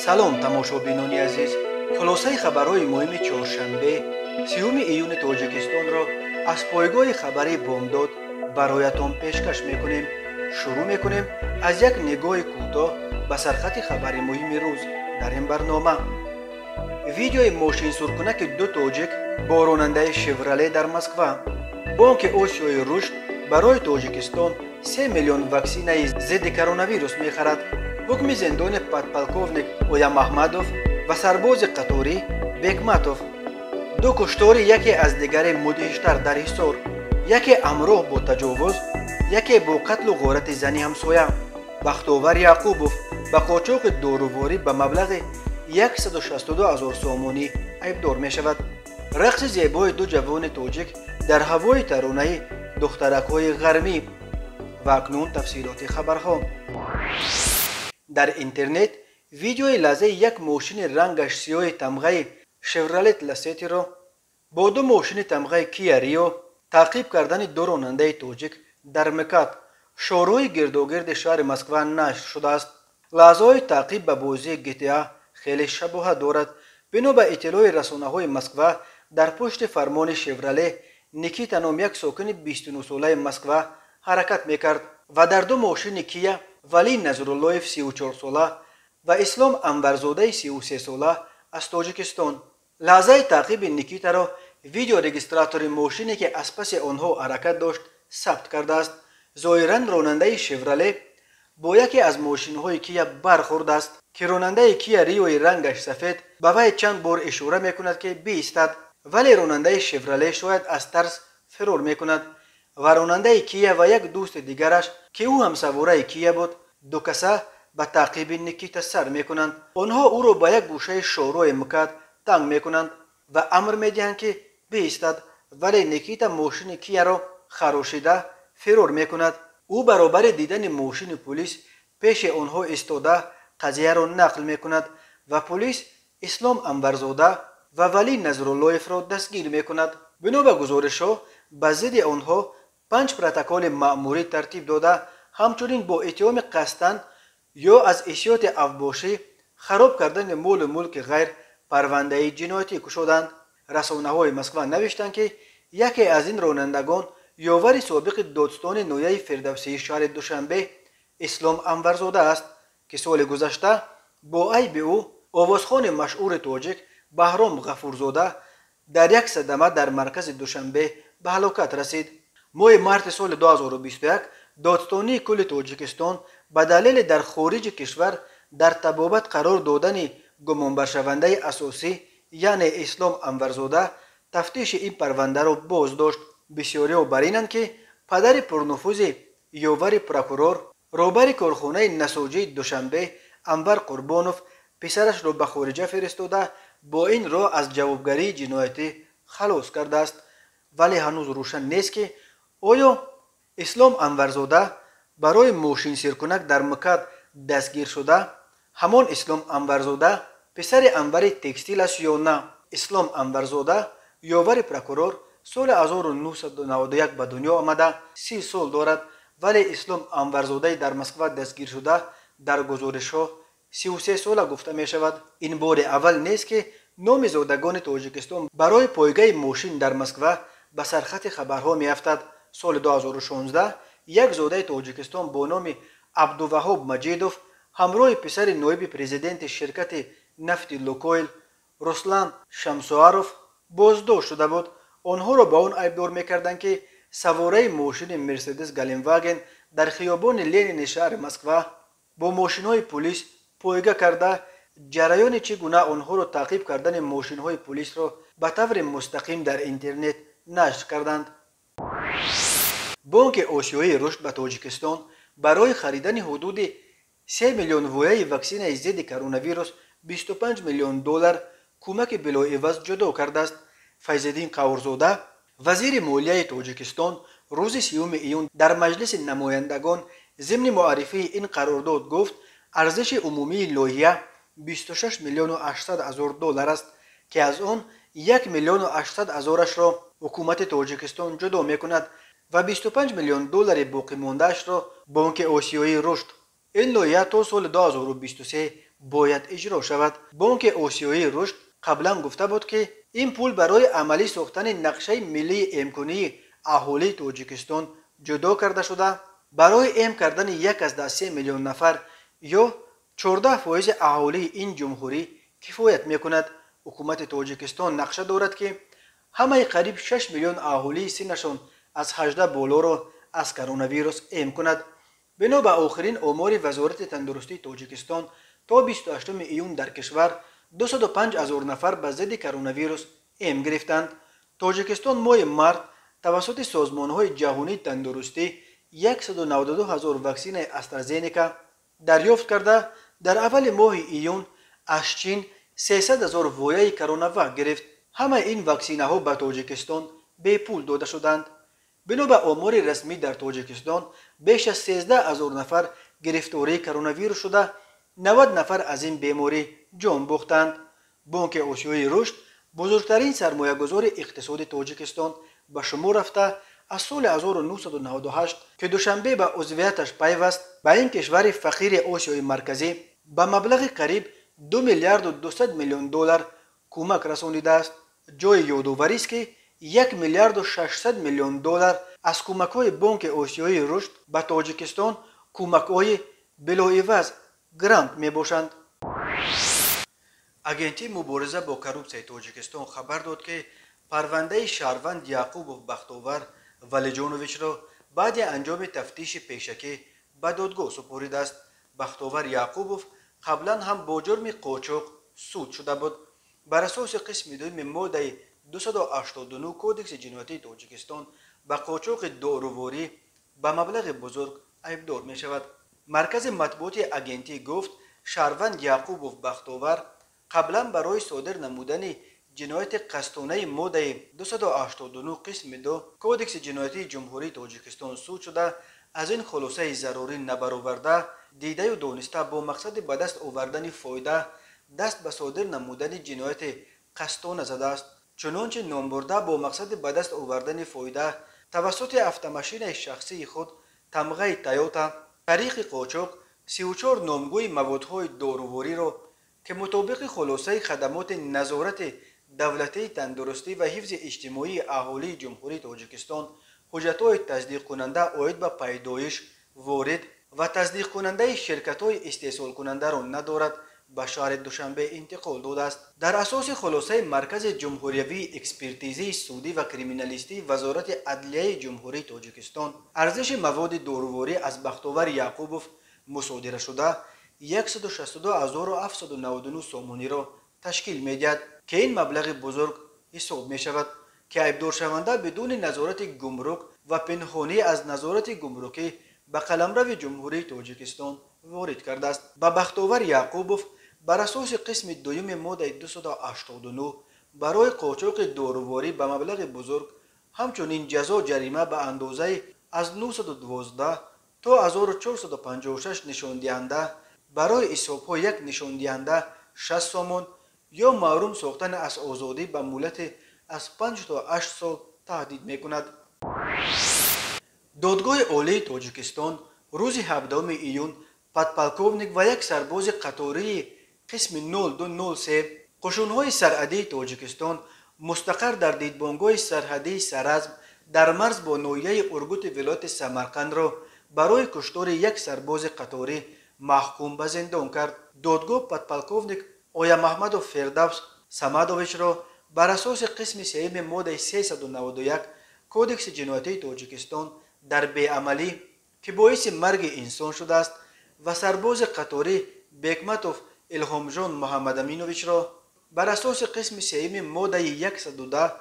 салом тамошобинони азиз, хулосаи хабарҳои муҳими чоршанбе 3 июни тоҷикистонро аз пойгоҳи хабари бомдод бароятон пешкаш мекунем. шурӯъ мекунем аз як нигоҳи кӯтоҳ ба сархати хабари муҳими рӯз дар ин барнома. видеои мошинсуркунаки ду тоҷик бо ронандаи шевроле дар москва. бонки осиёи рушд барои тоҷикистон 3 миллион ваксинаи зидди коронавирус мехарад. ҳукми зиндони подполковник оям аҳмадов ва сарбози қаторӣ бекматов. ду куштори яке аз дигаре мудҳиштар дар ҳисор, яке ҳамроҳ бо таҷовуз, яке бо қатлу ғорати зани ҳамсоя. бахтовар яъқубов ба қочоқи доруворӣ ба маблағи 162 000 сомонӣ айбдор мешавад. рақси зебои ду ҷавони тоҷик дар ҳавои таронаи духтаракҳои ғармӣ. ва акнун тафсилоти хабарҳо. дар интернет видеои лаззаи як мошини рангаш сиёҳи тамғаи шевролет ласетиро бо ду мошини тамғаи кия рио таъқиб кардани ду ронандаи тоҷик дар мекат, шоҳроҳи гирдогирди шаҳри москва нашр шудааст. лаҳзаҳои таъқиб ба бозии GTA хеле шабоҳат дорад. бино ба иттилои расонаҳои москва дар пушти фармони шевроле Никита ном як сокини 29-солаи москва ҳаракат мекард ва дар ду мошини кия Валӣ Назруллоев 34-сола ва Ислом Анварзодаи 33-сола аз Тоҷикистон. лаҳзаи таъқиби Никитаро видеорегистратори мошине ки аз паси онҳо ҳаракат дошт сабт кардааст. зоҳиран ронандаи шевроле бо яке аз мошинҳои кия бархӯрдааст ки ронандаи кия риои рангаш сафед ба вай чанд бор ишора мекунад ки биистад, вале ронандаи шевроле шояд аз тарс фирор мекунад ва ронандаи кия ва як дӯсти дигараш ки ӯ ҳам савораи кия буд, ду каса ба таъқиби Никита сар мекунанд. онҳо ӯро ба як гӯшаи шоҳроҳи МКАД танг мекунанд ва амр медиҳанд ки биистад, вале Никита мошини кияро харошида фирор мекунад. ӯ баробари дидани мошини пулис пеши онҳо истода қазияро нақл мекунад ва пулис Ислом Анварзода ва Валӣ Назруллоевро дастгир мекунад. бино ба гузоришҳо ба зидди онҳо 5 протоколи маъмурӣ тартиб дода, ҳамчунин бо иттиҳоми қасдан ё аз исёти авбошӣ хароб кардани молу мулки ғайр парвандаи ҷиноятӣ кушоданд. расонаҳои Москва навиштанд ки яке аз ин ронандагон ёвари собиқи додстони ноҳияи Фирдавсии шаҳри Душанбе Ислом Анварзода аст ки соли гузашта бо айби ӯ овозхони машҳури тоҷик Баҳром Ғафурзода дар як садама дар маркази Душанбе ба ҳалокат расид. моҳи марти соли 2021 додстонии кулли Тоҷикистон ба далели дар хориҷи кишвар дар табобат қарор додани гумонбаршавандаи асосӣ яъне Ислом Анварзода тафтиши ин парвандаро боз дошт. бисёриҳо бар инанд ки падари пурнуфузи ёвари прокурор роҳбари корхонаи насоҷии Душанбе Анвар Қурбонов писарашро ба хориҷа фиристода бо ин роҳ аз ҷавобгарии ҷиноятӣ халос кардааст. вале ҳанӯз рӯшан нест ки оё Ислом Анварзода барои мошинсиркунак дар МКАД дастгир шуда ҳамон Ислом Анварзода писари Анвари текстил аст ё на. Ислом Анварзода ёвари прокурор соли 1991 ба дунё омада 30 сол дорад, вале Ислом Анварзодаи дар Москва дастгир шуда дар гузоришҳо 33 сола гуфта мешавад. ин бори аввал нест ки номи зодагони Тоҷикистон барои пойгаи мошин дар Москва ба сархати хабарҳо меафтад. соли 2016 як зодаи Тоҷикистон бо номи Абдуваҳоб Маҷидов ҳамроҳи писари ноиби президенти ширкати нафти Лукойл Руслан Шамсуаров боздошт шуда буд. онҳоро ба он айбдор мекарданд ки савораи мошини Мерседес Галенваген дар хиёбони Ленини шаҳри Москва бо мошинҳои пулис пойга карда ҷараёни чӣ гуна онҳоро таъқиб кардани мошинҳои пулисро ба таври мустақим дар интернет нашр карданд. бонки осиёии рушд ба Тоҷикистон барои харидани ҳудуди 3 миллион вояи ваксинаи зидди коронавирус $25 миллион кӯмаки билоиваз ҷудо кардааст. Файзиддин Қавурзода вазири молияи Тоҷикистон рӯзи 3 июн дар маҷлиси намояндагон зимни муаррифии ин қарордод гуфт арзиши умумии лоиҳа $26 миллион аст ки аз он $1 миллион 800,000-ашро ҳукумати Тоҷикистон ҷудо мекунад ва $25 миллион боқимондаашро бонки осиёии рушд. ин лоиҳа то соли 2023 باید اجرا شود. بانک آسیایی رشد قبلا گفته بود که این پول برای عملی ساختن نقشه ملی امکنی اهالی تاجیکستان جدا کرده شده. برای ام کردن 1.3 میلیون نفر یا 14% اهالی این جمهوری کفایت میکند. حکومت تاجیکستان نقشه دارد که همه قریب 6 میلیون اهالی سنشان از 18 بالا را از کرونا ویروس ام کند. بنا به آخرین آمار وزارت تندرستی تاجیکستان تا 28 ایون در کشور 205,000 نفر به ضد کرونا ویروس ام گرفتند. تاجیکستان ماه مارت توسط سازمان‌های جهانی تندرستی 192,000 واکسن استرازینیکا دریافت کرده در اول ماه ایون از چین 300,000 وایه کرونا واک گرفت. همه این واکسینه ها به تاجیکستان به پول داده شدند. بنا به آمار رسمی در تاجیکستان بیش از 13,000 نفر گرفتاری کرونا ویروس شده، 90 نفر از این بیماری جان باختند. بانک آسیایی رشد بزرگترین سرمایه گذار اقتصاد تاجیکستان به شمار رفته از سال 1998 که دوشنبه به عضویتش پیوست به این کشور فقیر آسیای مرکزی به مبلغ قریب 2 میلیارد و 200 میلیون دلار کمک رسانیده است. جای یادآوری است که 1 میلیارد و 600 میلیون دلار از کمک‌های بانک آسیایی رشد به تاجیکستان کمک‌های بلاعوض گرانت میباشند. агентии мубориза бо коррупсияи тоҷикистон хабар дод ки парвандаи шаҳрванд яъқубов бахтовар валиҷоновичро баъди анҷоми тафтиши пешакӣ ба додгоҳ супоридааст. бахтовар яъқубов қаблан ҳам бо ҷурми қочоқ суд шуда буд. бар асоси қисми дуюми моддаи 289 кодекси ҷиноятии тоҷикистон ба қочоқи доруворӣ ба маблағи бузург айбдор мешавад. маркази матбуоти агентӣ гуфт шаҳрванд яъқубов бахтовар қаблан барои содир намудани ҷинояти қасдонаи моддаи 289 қисми 2 кодекси ҷиноятии ҷумҳурии тоҷикистон суд шуда аз ин хулосаи зарурӣ набароварда дидаю дониста бо мақсади ба даст овардани фоида даст ба содир намудани ҷинояти қасдона задааст. чунончи номбурда бо мақсади ба даст овардани фоида тавассути автомашинаи шахсии худ тамғаи тойота тариқи қочоқ 34 номгӯи маводҳои дорувориро که مطابق خلاصه خدمات نظارت دولتی تندرستی و حفظ اجتماعی اهالی جمهوری تاجیکستان حجت‌های تصدیق کننده آید به پیدایش وارد و تصدیق کننده شرکت‌های استحصال کننده را ندارد به شهر دوشنبه انتقال داده است. در اساس خلاصه مرکز جمهوریوی اکسپرتیزی سودی و کریمینالیستی وزارت عدلیه جمهوری تاجیکستان ارزش مواد داروواری از بختاور یعقوبوف مصادره شده 162,799 سومونی را تشکیل می‌دهد که این مبلغ بزرگ حساب می‌شود که عیبدارشونده بدون نظارت گمرک و پنهانی از نظارت گمرکی به قلمرو جمهوری تاجیکستان وارد کرده است. به بختاور یعقوبوف بر اساس قسم دوم ماده 289 برای قاچاق داروواری به مبلغ بزرگ همچنین جزا جریمه به اندازه از 912 تا 1456 نشان دهنده برای حساب‌ها یک نشان دهنده 60 سومون یا محروم ساختن از آزادی به مهلت از 5 تا 8 سال تهدید می‌کند. دادگاه عالی تاجیکستان روز 17 ایون پادپالکوونیک و یک سرباز قطاری قسم 0203 قشون‌های سرحدی تاجیکستان مستقر در دیدبانگاه سرحدی سرزم در مرز با ناحیه ارگوت ولایت سمرقند را برای کشتار یک سرباز قطاری محکوم به زندان کرد. دادگاه پادپالکوونیک آیا محمد فردوس سمدویچ را بر اساس قسم سوم ماده 391 کودکس جنایتی تاجیکستان در بیعملی که باعث مرگ انسان شده است و سرباز قطاری بیکمتوف الهامجان محمد امینویچ را بر اساس قسم سوم ماده 110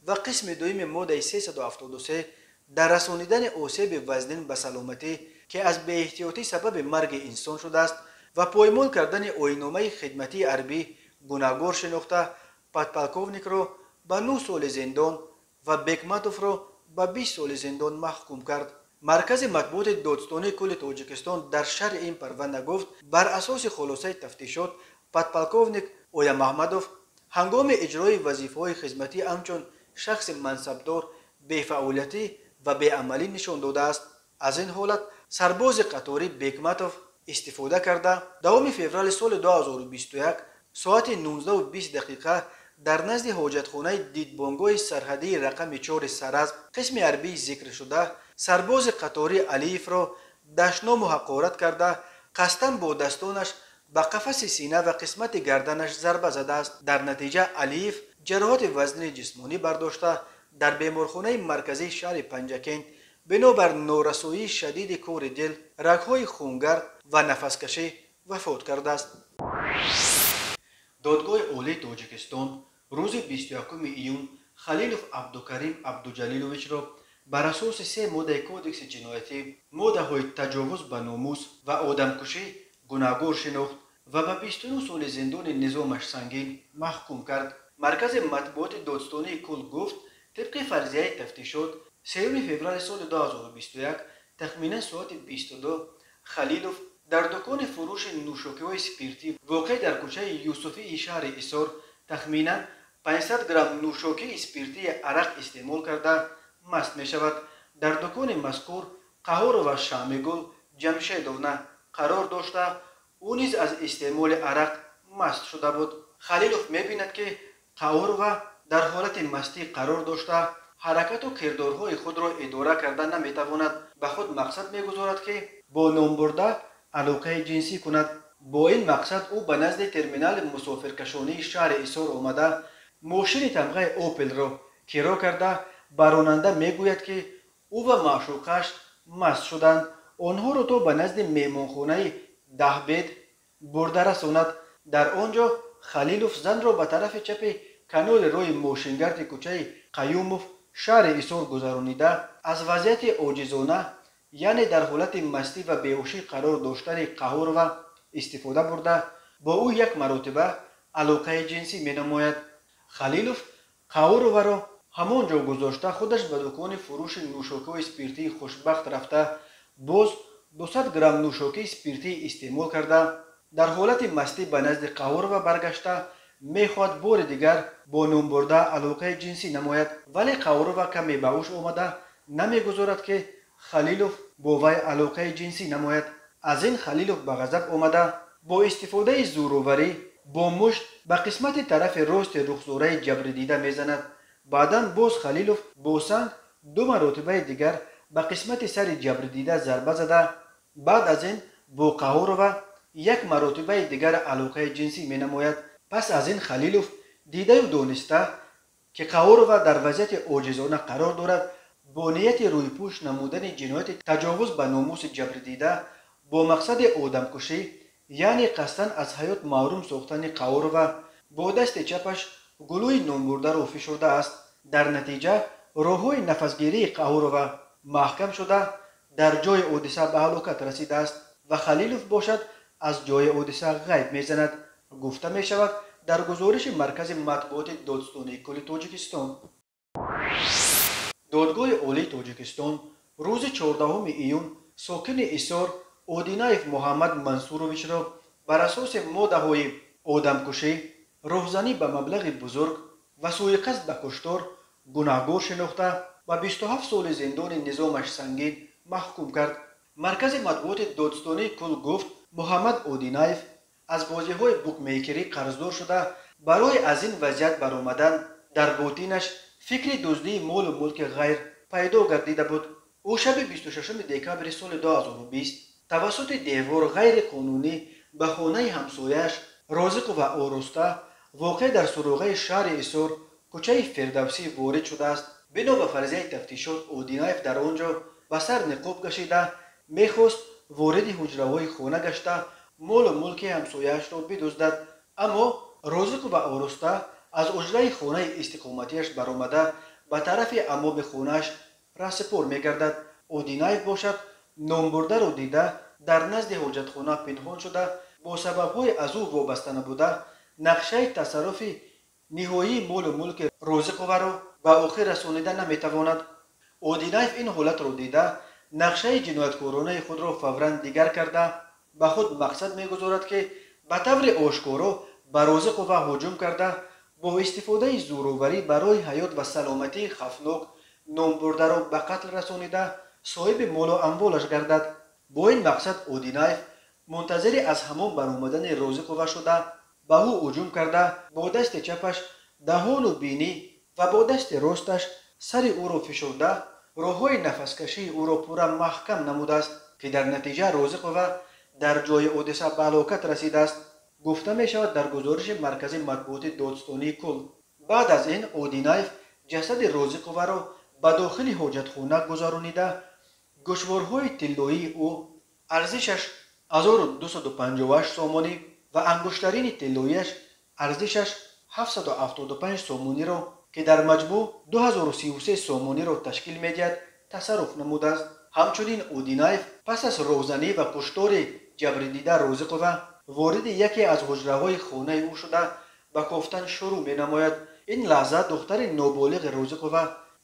و قسم دوم ماده 373 در رسانیدن آسیب وزنین به سلامتی که از بی احتیاطی سبب مرگ انسان شده است و پایمال کردن آیین‌نامه خدمتی حربی گناهکار شناخته پادپالکوونیک را به 9 سال زندان و بیکمتوف را به 20 سال زندان محکوم کرد. مرکز مطبوعات دادستانی کل تاجیکستان در شرح این پرونده گفت بر اساس خلاصه تفتیشات پادپالکوونیک آیا محمدوف هنگام اجرای وظیفه‌های خدمتی همچون شخص منصبدار بی‌فعالیتی و بی‌عملی نشان داده است. از این حالت سرباز قطاری بیکمتوف استفاده کرده دوام فوریه سال 2021 ساعت 19:20 دقیقه در نزد حاجتخانه دیدبانگاه سرحدی رقم 4 سرز قسم حربی ذکر شده سرباز قطاری علیف را دشنام و حقارت کرده قصداً با دستانش به قفس سینه و قسمت گردنش ضربه زده است. در نتیجه علیف جراحات وزنی جسمانی برداشته در بیمارخانه مرکزی شهر پنجکین بنابر نارسایی شدید کور دل، رگ‌های خونگرد و نفسکشی وفات کرده است. دادگاه عالی تاجیکستان روز 21 ایون خلیلوف عبدالکریم عبدالجلیلویچ را بر اساس 3 ماده کودکس جنایتی ماده های تجاوز به ناموس و آدمکشی گناهکار شناخت و به 29 سال زندان نظامش سنگین محکوم کرد. مرکز مطبوعات دادستانی کل گفت طبق فرضیه تفتیشات 3 فوریه سال 2021 تخمینا ساعت 22 خلیلوف در دکان فروش نوشاکی‌های اسپریتی واقع در کوچه یوسفی شهر ایسار تخمینا 500 گرم نوشاکی اسپریتی عرق استعمال کرده مست می شود. در دکان مذکور قهار و شمعگل جمشیدونا قرار داشته او نیز از استعمال عرق مست شده بود. خلیلوف می بیند که قهار در حالت مستی قرار داشته حرکت و کردارهای خود را اداره کرده نمی تواند. به خود مقصد می گذارد که با نام برده علاقه جنسی کند. با این مقصد او به نزد ترمینال مسافرکشانی شهر ایسار آمده ماشین تمغه اوپل را کرا کرده به راننده می گوید که او و معشوقش مست شدند. آنها را تو به نزد میمانخانه دهبید برده رساند. در آنجا خلیلوف زن را به طرف چپ کانال روی ماشینگرد کوچه قیوموف شهر ایسار گذرانیده از وضعیت عاجزانه یعنی در حالت مستی و بیهوشی قرار داشتن قهار و استفاده برده با او یک مرتبه علاقه جنسی می نماید. خلیلوف قهار را همانجا گذاشته خودش به دکان فروش نوشاکی اسپریتی خوشبخت رفته باز 200 گرم نوشاکی اسپریتی استعمال کرده در حالت مستی به نزد قهار و برگشته میخواد بار دیگر با نام برده علاقه جنسی نماید ولی قهار و کمی به هوش آمده نمیگذارد که خلیلوف با وی علاقه جنسی نماید. از این خلیلوف به غضب آمده با استفاده زوراوری با مشت به قسمت طرف راست رخساره جبر دیده میزند. بعداً باز خلیلوف با سنگ 2 مرتبه دیگر به قسمت سر جبر دیده ضربه زده بعد از این با قهار و 1 مرتبه دیگر علاقه جنسی می نماید. پس از این خلیلوف دیده و دانسته که قهار و در وضعیت عاجزانه قرار دارد با نیت روی پوش نمودن جنایت تجاوز به ناموس جبر دیده با مقصد آدمکشی یعنی قصداً از حیات محروم ساختن قهار و با دست چپش گلوی نامبرده را فشرده است. در نتیجه راه‌های نفسگیری قهار و محکم شده در جای حادثه به هلاکت رسیده است و خلیلوف باشد از جای حادثه غیب میزند. گفته می شود در گزارش مرکز مطبوعات دادستانی کل تاجیکستان. دادگاه عالی تاجیکستان روز 14 ایون ساکن ایسار اودینایف محمد منصورویچ را بر اساس ماده های آدمکشی، راهزنی به مبلغ بزرگ و سوء قصد به کشتار گناهکار شناخته و 27 سال زندان نظامش سنگین محکوم کرد. مرکز مطبوعات دادستانی کل گفت محمد اودینایف از بازی‌های بوکمیکری قرضدار شده برای از این وضعیت برآمدن در باطنش فکر دزدی مال و ملک غیر پیدا گردیده بود. او شب 26 دکمبر سال 2020 توسط دیوار غیر قانونی به خانه همسایه‌اش رازق و آراسته واقع در سروغه شهر ایسار کوچه فردوسی وارد شده است. بنا به فرضیه تفتیشات اودینایف در آنجا به سر نقاب کشیده میخواست وارد حجره‌های خانه گشته مال و ملک همسایه‌اش را بدزدد اما رازق و آراسته از حجره خانه استقامتیش برآمده به طرف عماب خانه‌اش رهسپار می‌گردد. اودینایف باشد نامبرده را دیده در نزد حاجتخانه پنهان شده با سبب‌های از او وابسته نبوده نقشه تصرف نهایی مال و ملک رازق را به آخر رسانیده نمی‌تواند. اودینایف این حالت را دیده نقشه جنایتکارانه خود را فوراً دیگر کرده به خود مقصد می‌گذارد که به طور آشکارا به رازق و هجوم کرده با استفاده زوراوری برای حیات و سلامتی خفناک نامبرده را به قتل رسانیده صاحب مال و اموالش گردد. با این مقصد اودینایف منتظر از همون برآمدن روزقوه شده به او هجوم کرده با دست چپش دهان و بینی و با دست راستش سر او را فشرده راههای نفسکشی او را پورا محکم نموده است که در نتیجه روزقوه در جای حادثه به هلاکت رسیده است. گفته می شود در گزارش مرکز مطبوعات دادستانی کل بعد از این اودینایف جسد روزقوه را به داخل حاجتخانه گذرانیده گوشوارهای طلایی او ارزشش 1258 سومانی و انگشترین طلاییش ارزشش 775 سومانی را که در مجموع 2033 سومانی را تشکیل می‌دهد تصرف نموده است. همچنین اودینایف پس از روزنی و کشتار جبردیده روزقوه وارد یکی از حجره‌های خانه او شده به گفتن شروع می‌نماید. این لحظه دختر نابالغ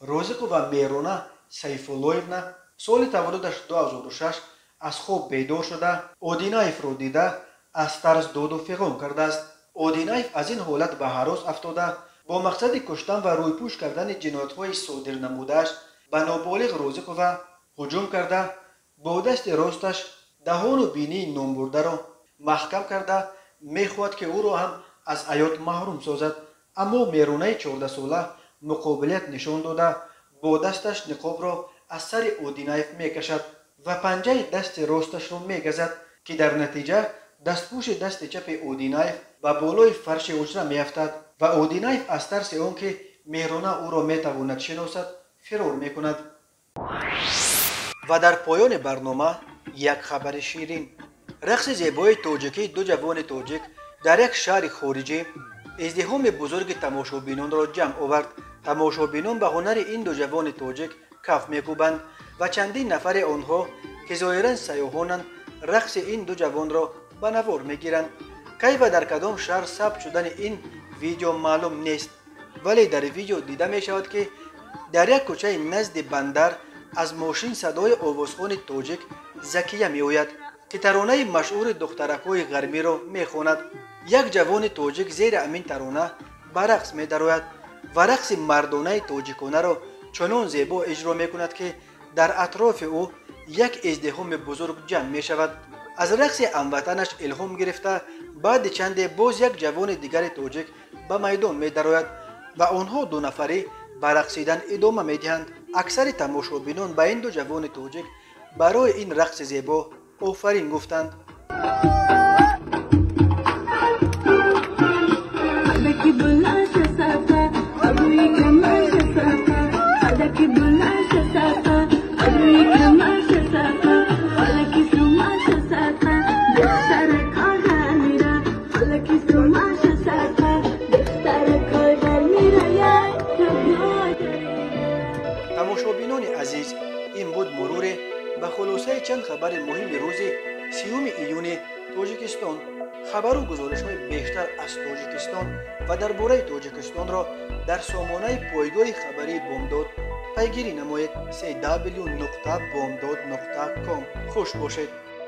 روزقوه میرونا سیفالویونا سال تولدش 2006 از خواب بیدار شده اودینایف را دیده از ترس داد و فغان کرده است. اودینایف از این حالت به هراس افتاده با مقصد کشتن و رویپوش کردن جنایت‌های صادر نموده‌اش به نابالغ روزقوه هجوم کرده با دست راستش دهان و بینی نامبرده را محکم کرده میخواهد که او را هم از حیات محروم سازد، اما میرونه 14 ساله مقابلیت نشان داده با دستش نقاب را از سر اودینایف میکشد و پنجه دست راستش را میگزد که در نتیجه دستپوش دست چپ اودینایف به بالای فرش حجره میافتد و اودینایف از ترس آنکه میرونه او را میتواند شناسد فرار میکند. و در پایان برنامه یک خبر شیرین. رقص زیبای تاجیکی دو جوان تاجیک در یک شهر خارجی ازدحام بزرگ تماشابینان را جمع آورد. تماشابینان به هنر این دو جوان تاجیک کف میکوبند و چندین نفر آنها که ظاهرا سیاحانند رقص این دو جوان را به نوار میگیرند. کی و در کدام شهر ثبت شدن این ویدیو معلوم نیست، ولی در ویدیو دیده می شود که در یک کوچه نزد بندر از ماشین صدای آوازخوان تاجیک زکیه می آید که ترانه مشهور دخترک‌های غربی را می خواند. یک جوان تاجیک زیر امین ترانه به رقص می درآید و رقص مردانه تاجیکانه را چنان زیبا اجرا می کند که در اطراف او یک ازدحام بزرگ جمع می شود. از رقص هموطنش الهام گرفته بعد چند باز یک جوان دیگر تاجیک به میدان می درآید و آنها دو نفری به رقصیدن ادامه می دهند. اکثر تماشابینان به این دو جوان تاجیک برای این رقص زیبا آفرین گفتند. تماشابینان عزیز، این بود مرور به خلاصه چند خبر مهم روز 30 ایون تاجیکستان. خبر و گزارش های بیشتر از تاجیکستان و درباره تاجیکستان را در سامانه پایگاه خبری بامداد پیگیری نمایید. www.bomdod.com. خوش باشید.